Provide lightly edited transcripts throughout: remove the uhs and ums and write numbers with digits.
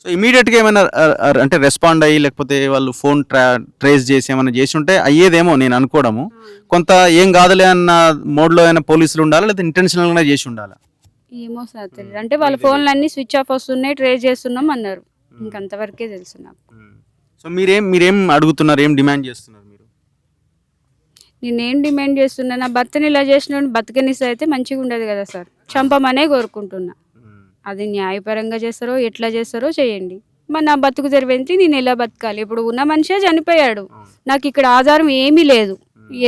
So ఇమీడియట్గా ఏమైనా అంటే రెస్పాండ్ అయ్యి లేకపోతే వాళ్ళు ఫోన్ ట్రేస్ చేసి ఏమైనా చేసి ఉంటే అయ్యేదేమో నేను అనుకోవడము. కొంత ఏం కాదులే అన్న మోడ్లో అయినా పోలీసులు ఉండాలా లేదా ఇంటెన్షనల్గానే చేసి ఉండాలా? ఏమో సార్ తెలియదు. అంటే వాళ్ళ ఫోన్లు అన్నీ స్విచ్ ఆఫ్ వస్తున్నాయి, ట్రేస్ చేస్తున్నాం అన్నారు. ఇంకంతవరకే తెలుసు నాకు. సో మీరేం అడుగుతున్నారు, ఏం డిమాండ్ చేస్తున్నారు మీరు? నేనేం డిమాండ్ చేస్తున్నా, నా భర్తని ఇలా చేసిన బతకనిస్తే అయితే మంచిగా ఉండదు కదా సార్. చంపమనే కోరుకుంటున్నా. అది న్యాయపరంగా చేస్తారో ఎట్లా చేస్తారో చేయండి. మరి నా బతుకు తెరివేంటి, నేను ఎలా బతకాలి? ఇప్పుడు ఉన్న మనిషే చనిపోయాడు, నాకు ఇక్కడ ఆధారం ఏమీ లేదు,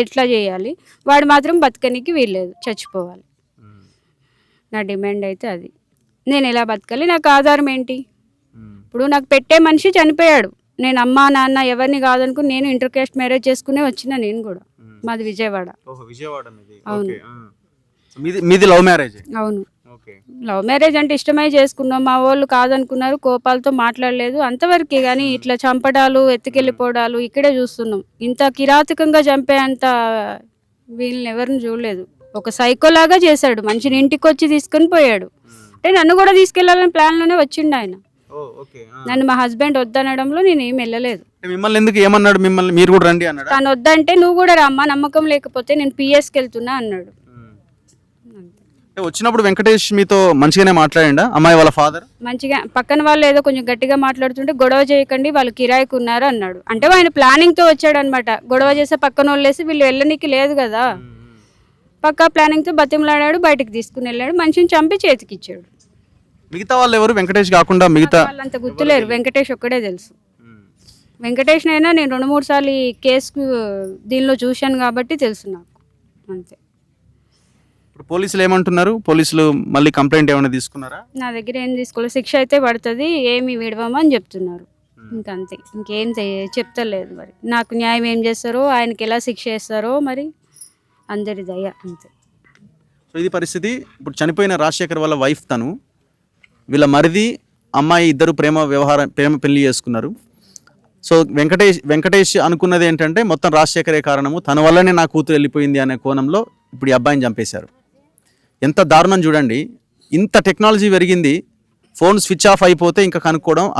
ఎట్లా చేయాలి? వాడు మాత్రం బతకనికి వీల్లేదు, చచ్చిపోవాలి. నా డిమాండ్ అయితే అది. నేను ఎలా బతకాలి, నాకు ఆధారం ఏంటి? ఇప్పుడు నాకు పెట్టే మనిషి చనిపోయాడు, నేను అమ్మా నాన్న ఎవరిని కాదనుకుని నేను ఇంటర్ కాస్ట్ మ్యారేజ్ చేసుకునే వచ్చిన. నేను కూడా మాది విజయవాడ. అవును. మీది లవ్ మ్యారేజ్? అవును, లవ్ మ్యారేజ్ అంటే ఇష్టమై చేసుకున్నాం. మా వాళ్ళు కాదనుకున్నారు, కోపాలతో మాట్లాడలేదు అంతవరకే. కానీ ఇట్లా చంపడాలు, ఎత్తుకెళ్ళిపోవడాలు ఇక్కడే చూస్తున్నాం. ఇంత కిరాతకంగా చంపేంత వీళ్ళని ఎవరిని చూడలేదు. ఒక సైకోలాగా చేశాడు, మనిషిని ఇంటికి వచ్చి తీసుకొని పోయాడు. అంటే నన్ను కూడా తీసుకెళ్లాలని ప్లాన్లోనే వచ్చిండు ఆయన. నన్ను మా హస్బెండ్ వద్దనడంలో నేను ఏం వెళ్ళలేదు. మిమ్మల్ని ఎందుకు ఏమన్నాడు? మిమ్మల్ని మీరు కూడా రండి అన్నాడు. తను వద్దంటే నువ్వు కూడా రమ్మా, నమ్మకం లేకపోతే నేను పిఎస్కి వెళ్తున్నా అన్నాడు. వచ్చినప్పుడు వెంకటేష్ మీతో మంచిగానే మాట్లాడిండా? అమ్మాయి వాళ్ళ ఫాదర్ మంచిగా, పక్కన వాళ్ళు ఏదో కొంచెం గట్టిగా మాట్లాడుతుంటే గొడవ చేయకండి వాళ్ళు కిరాయికి ఉన్నారు అన్నాడు. అంటే ఆయన ప్లానింగ్ తో వచ్చాడు అనమాట. గొడవ చేస్తే పక్కన వాళ్ళేసి వీళ్ళు వెళ్ళనికి లేదు కదా, పక్కా ప్లానింగ్ తో బతిమలాడాడు, బయటకు తీసుకుని వెళ్ళాడు, మనిషిని చంపి చేతికి ఇచ్చాడు. మిగతా వాళ్ళు ఎవరు వెంకటేష్ కాకుండా? మిగతా వాళ్ళంత గుర్తులేరు, వెంకటేష్ ఒక్కడే తెలుసు. వెంకటేష్ అయినా నేను 2-3 సార్లు ఈ కేసు దీనిలో చూశాను కాబట్టి తెలుసు నాకు, అంతే. ఇప్పుడు పోలీసులు ఏమంటున్నారు? పోలీసులు మళ్ళీ కంప్లైంట్ ఏమైనా తీసుకున్నారా? నా దగ్గర ఏం తీసుకోలేదు, శిక్ష అయితే పడుతుంది, ఏమి విడవమని చెప్తున్నారు. ఇంకంతే, ఇంకేం చెప్తలేదు. మరి నాకు న్యాయం ఏం చేస్తారో, ఆయనకి ఎలా శిక్ష చేస్తారో మరి అందరి దయ, అంతే. సో ఇది పరిస్థితి. ఇప్పుడు చనిపోయిన రాజశేఖర్ వాళ్ళ వైఫ్ తను, వీళ్ళ మరిది అమ్మాయి ఇద్దరు ప్రేమ పెళ్లి చేసుకున్నారు. సో వెంకటేష్ అనుకున్నది ఏంటంటే మొత్తం రాజశేఖరే కారణము, తన వల్లనే నా కూతురు వెళ్ళిపోయింది అనే కోణంలో ఇప్పుడు ఈ అబ్బాయిని చంపేశారు. ఎంత దారుణం చూడండి. ఇంత టెక్నాలజీ పెరిగింది, ఫోన్ స్విచ్ ఆఫ్ అయిపోతే ఇంకా కనుక్కోవడం